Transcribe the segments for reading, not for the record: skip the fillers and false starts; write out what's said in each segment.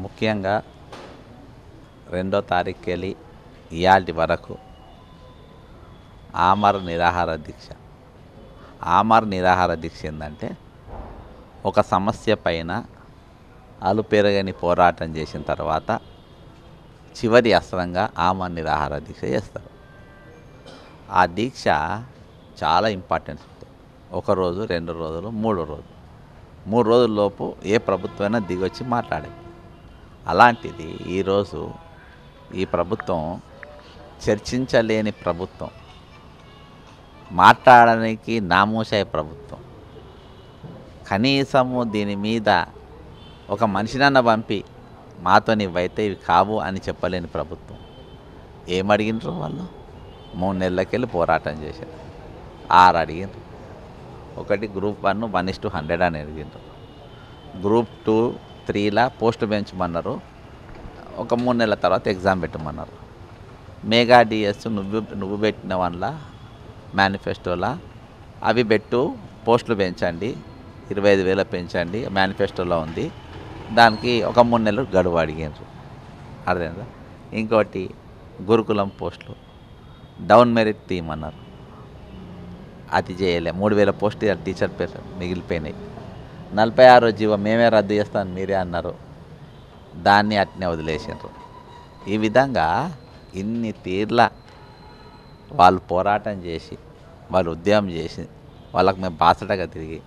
ముఖ్యంగా 2వ తారీఖుకెళ్ళి ఇయాల్టి వరకు ఆమర నిరాహార దీక్ష. ఆమర నిరాహార దీక్ష ఏంటంటే ఒక సమస్య పైన అలుపెరగని పోరాటం చేసిన తర్వాత చివరి అస్త్రంగా ఆమర నిరాహార దీక్ష చేస్తారు. ఆ దీక్ష చాలా ఇంపార్టెన్స్ ఉంటుంది. 1 రోజు, 2 రోజులు, 3 రోజులు. 3 రోజుల్లోపు ఏ ప్రభుత్వమైనా దిగొచ్చి మాట్లాడేది. అలాంటిది ఈరోజు ఈ ప్రభుత్వం చర్చించలేని ప్రభుత్వం, మాట్లాడడానికి నామోషాయ ప్రభుత్వం. కనీసము దీని మీద ఒక మనిషినన్న పంపి మాతో నీవైతే ఇవి కావు అని చెప్పలేని ప్రభుత్వం. ఏమడిగినరు వాళ్ళు? 3 నెలలకెళ్ళి పోరాటం చేశారు. 6 అడిగినారు. ఒకటి గ్రూప్ 1 1:100 అని అడిగినారు. గ్రూప్ 2, 3లా పోస్ట్ పెంచమన్నారు. ఒక 3 నెలల తర్వాత ఎగ్జామ్ పెట్టమన్నారు. మెగా డిఎస్ నువ్వు పెట్టిన వన్లా మేనిఫెస్టోలా అవి పెట్టు, పోస్టులు పెంచండి, 25,000 పెంచండి మేనిఫెస్టోలో ఉంది. దానికి ఒక 3 నెలలు గడువు అడిగినారు. అర్థమైందా? ఇంకోటి గురుకులం పోస్టులు డౌన్ మెరిట్ తీయమన్నారు. అది చేయలే. 3,000 పోస్టులు టీచర్ పేరు మిగిలిపోయినాయి. 46వ జీవో మేమే రద్దు చేస్తామని మీరే అన్నారు. దాన్ని అట్నే వదిలేసారు. ఈ విధంగా ఇన్ని తీర్ల వాళ్ళు పోరాటం చేసి, వాళ్ళు ఉద్యమం చేసి, వాళ్ళకు మేము బాసటగా తిరిగి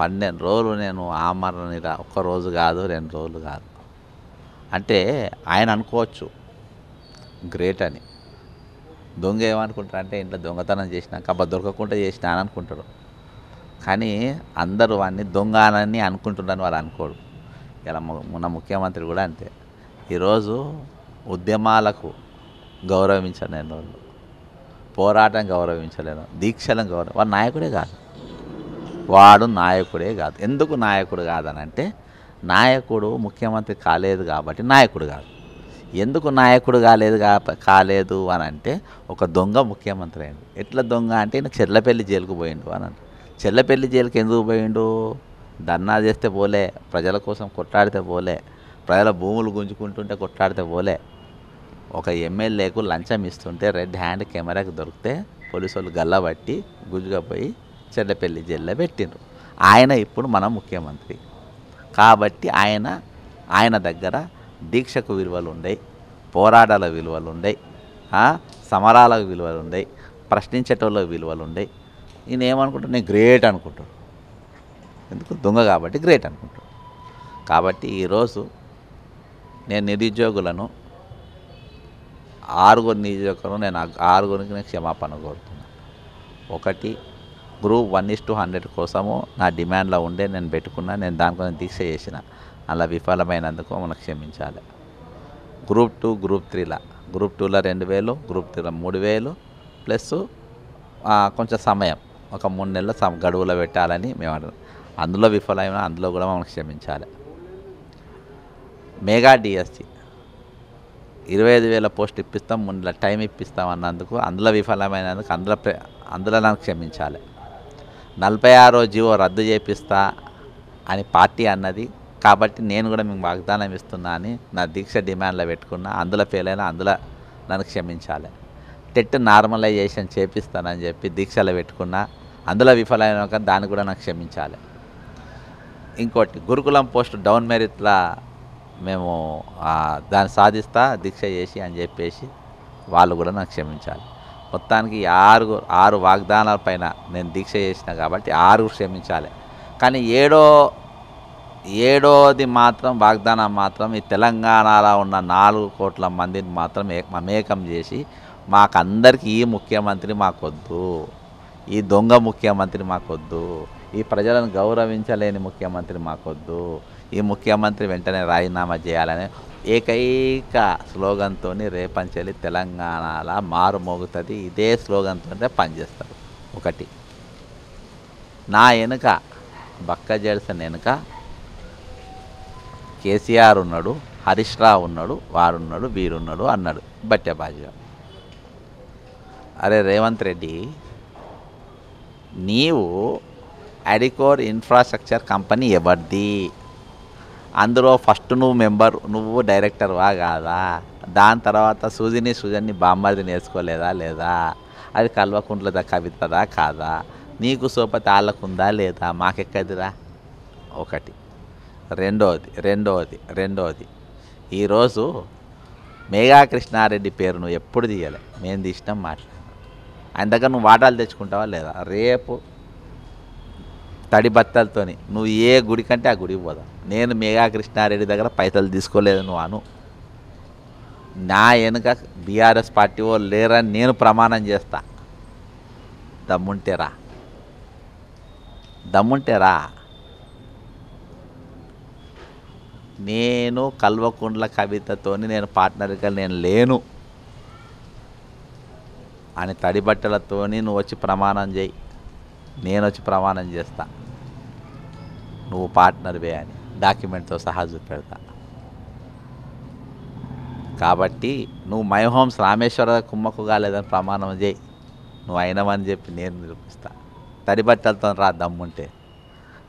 12 రోజులు నేను ఆమరణ 1 రోజు కాదు, 2 రోజులు కాదు. అంటే ఆయన అనుకోవచ్చు గ్రేట్ అని. దొంగ ఏమనుకుంటారు అంటే ఇంట్లో దొంగతనం చేసినాక అబ్బా దొరకకుండా చేసినా అని అనుకుంటారు. కానీ అందరూ వాడిని దొంగ అని అనుకుంటున్నారని వాళ్ళు అనుకోడు. ఇలా మొన్న ముఖ్యమంత్రి కూడా అంతే. ఈరోజు ఉద్యమాలకు గౌరవించలేని వాళ్ళు, పోరాటం గౌరవించలేను, దీక్షలను వాడు నాయకుడే కాదు. వాడు నాయకుడే కాదు. ఎందుకు నాయకుడు కాదనంటే నాయకుడు ముఖ్యమంత్రి కాలేదు కాబట్టి నాయకుడు కాదు. ఎందుకు నాయకుడు కాలేదు అని అంటే ఒక దొంగ ముఖ్యమంత్రి అయింది. ఎట్లా దొంగ అంటే ఈయన చెర్లపల్లి జైలుకు పోయిండు అని అంటే. చెర్లపల్లి జైలుకి ఎందుకు పోయిండు? ధర్నా చేస్తే పోలే, ప్రజల కోసం కొట్లాడితే పోలే, ప్రజల భూములు గుంజుకుంటుంటే కొట్లాడితే పోలే. ఒక ఎమ్మెల్యేకు లంచం ఇస్తుంటే రెడ్ హ్యాండ్ కెమెరాకి దొరికితే పోలీసు వాళ్ళు గల్లబట్టి గుంజుకపోయి చెర్లపల్లి జైల్లో పెట్టిండ్రు. ఆయన ఇప్పుడు మన ముఖ్యమంత్రి కాబట్టి ఆయన దగ్గర దీక్షకు విలువలు ఉన్నాయి, పోరాటాల విలువలు ఉన్నాయి, సమరాలకు విలువలు ఉన్నాయి, ప్రశ్నించేటోళ్ళకి విలువలు ఉన్నాయి. ఈయన ఏమనుకుంటాడు? నేను గ్రేట్ అనుకుంటాడు. ఎందుకు? దొంగ కాబట్టి గ్రేట్ అనుకుంటాడు. కాబట్టి ఈరోజు నేను నిరుద్యోగులను 6 నిరుద్యోగులను నేను 6 నేను క్షమాపణ కోరుతున్నాను. ఒకటి, గ్రూప్ 1:100 కోసము నా డిమాండ్లో ఉండే నేను పెట్టుకున్నా, నేను దానికోసం దీక్ష చేసిన, అలా విఫలమైనందుకు మనకు క్షమించాలి. గ్రూప్ 2, గ్రూప్ 3లా, గ్రూప్ 2లో 2,000, గ్రూప్ 3లో 3,000 ప్లస్ కొంచెం సమయం ఒక 3 నెలల గడువులో పెట్టాలని మేము అందులో విఫలమైన అందులో కూడా మనకు క్షమించాలి. మెగా డిఎస్సి 25,000 పోస్ట్ ఇప్పిస్తాం, 3 నెలల టైం ఇప్పిస్తాం అన్నందుకు అందులో విఫలమైనందుకు అందులో నాకు క్షమించాలి. 46వ జీవో రద్దు చేపిస్తా అని పార్టీ అన్నది కాబట్టి నేను కూడా మీకు వాగ్దానం ఇస్తున్నా అని నా దీక్ష డిమాండ్లో పెట్టుకున్నా, అందులో ఫెయిల్ అయినా అందులో నన్ను క్షమించాలి. టెట్ నార్మలైజేషన్ చేపిస్తానని చెప్పి దీక్షలో పెట్టుకున్నా, అందులో విఫలమైన దాన్ని కూడా నాకు క్షమించాలి. ఇంకోటి, గురుకులం పోస్ట్ డౌన్ మెరిట్లా మేము దాన్ని సాధిస్తా దీక్ష చేసి అని చెప్పేసి వాళ్ళు కూడా నాకు క్షమించాలి. మొత్తానికి 6 వాగ్దానాల పైన నేను దీక్ష చేసిన కాబట్టి 6 క్షమించాలి. కానీ ఏడోది మాత్రం వాగ్దానం మాత్రం ఈ తెలంగాణలో ఉన్న 4 కోట్ల మందిని మాత్రం మమేకం చేసి మాకందరికీ ఈ ముఖ్యమంత్రి మాకొద్దు, ఈ దొంగ ముఖ్యమంత్రి మాకొద్దు, ఈ ప్రజలను గౌరవించలేని ముఖ్యమంత్రి మాకొద్దు, ఈ ముఖ్యమంత్రి వెంటనే రాజీనామా చేయాలనే ఏకైక స్లోగన్తో రేపంచెల్లి తెలంగాణలో మారుమోగుతుంది. ఇదే స్లోగన్తో పనిచేస్తారు. ఒకటి, నా వెనుక బక్క జడ్సన్ వెనుక కేసీఆర్ ఉన్నాడు, హరీష్ రావు ఉన్నాడు, వారున్నాడు, వీరున్నాడు అన్నాడు బట్టెబాజీగా. అరే రేవంత్ రెడ్డి, నీవు అడికోర్ ఇన్ఫ్రాస్ట్రక్చర్ కంపెనీ ఎవరిది? అందులో ఫస్ట్ నువ్వు మెంబర్, నువ్వు డైరెక్టర్వా కాదా? దాని తర్వాత సుజన్ని బామ్మర్దిని వేసుకోలేదా లేదా? అది కల్వకుంట్లదా కవితదా కాదా? నీకు సోపతి వాళ్ళకుందా లేదా? మాకెక్కదిరా? ఒకటి. రెండవది ఈరోజు మేఘా కృష్ణారెడ్డి పేరు నువ్వు ఎప్పుడు తీయలే, మేము తీసినాం మాట్లాడు. ఆయన దగ్గర నువ్వు వాటాలు తెచ్చుకుంటావా లేదా? రేపు తడి బత్తలతోని నువ్వు ఏ గుడి కంటే ఆ గుడికి పోదా. నేను మేఘా కృష్ణారెడ్డి దగ్గర పైసలు తీసుకోలేదు నువ్వు అను. నా వెనుక బీఆర్ఎస్ పార్టీ వాళ్ళు లేరని నేను ప్రమాణం చేస్తా. దమ్ముంటేరా నేను కల్వకుంట్ల కవితతోని నేను పార్ట్నర్గా నేను లేను అని తడి బట్టలతోని నువ్వు వచ్చి ప్రమాణం చేయి, నేను వచ్చి ప్రమాణం చేస్తా నువ్వు పార్ట్నర్వే అని డాక్యుమెంట్తో సహా చూపెడతా. కాబట్టి నువ్వు మై హోమ్స్ రామేశ్వర కుమ్మకు కాలేదని ప్రమాణం చేయి, నువ్వు అయినవని చెప్పి నేను నిరూపిస్తా. తడి బట్టలతో రా దమ్ముంటే.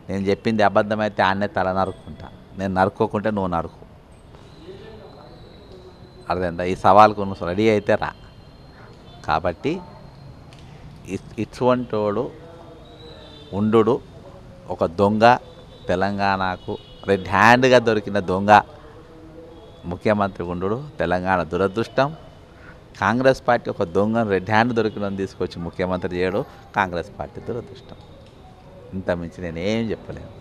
నేను చెప్పింది అబద్ధమైతే ఆన్నే తల నరుక్కుంటా, నేను నరుక్కోకుంటే నువ్వు నరుకు. అర్థమైందా? ఈ సవాల్కు నువ్వు రెడీ అయితే రా. కాబట్టి ఇటువంటోడు ఉండు ఒక దొంగ, తెలంగాణకు రెడ్ హ్యాండ్గా దొరికిన దొంగ ముఖ్యమంత్రి ఉండు తెలంగాణ దురదృష్టం. కాంగ్రెస్ పార్టీ ఒక దొంగను రెడ్ హ్యాండ్ దొరికినని తీసుకొచ్చి ముఖ్యమంత్రి చేయడు కాంగ్రెస్ పార్టీ దురదృష్టం. ఇంత మించి నేను ఏం చెప్పలేను.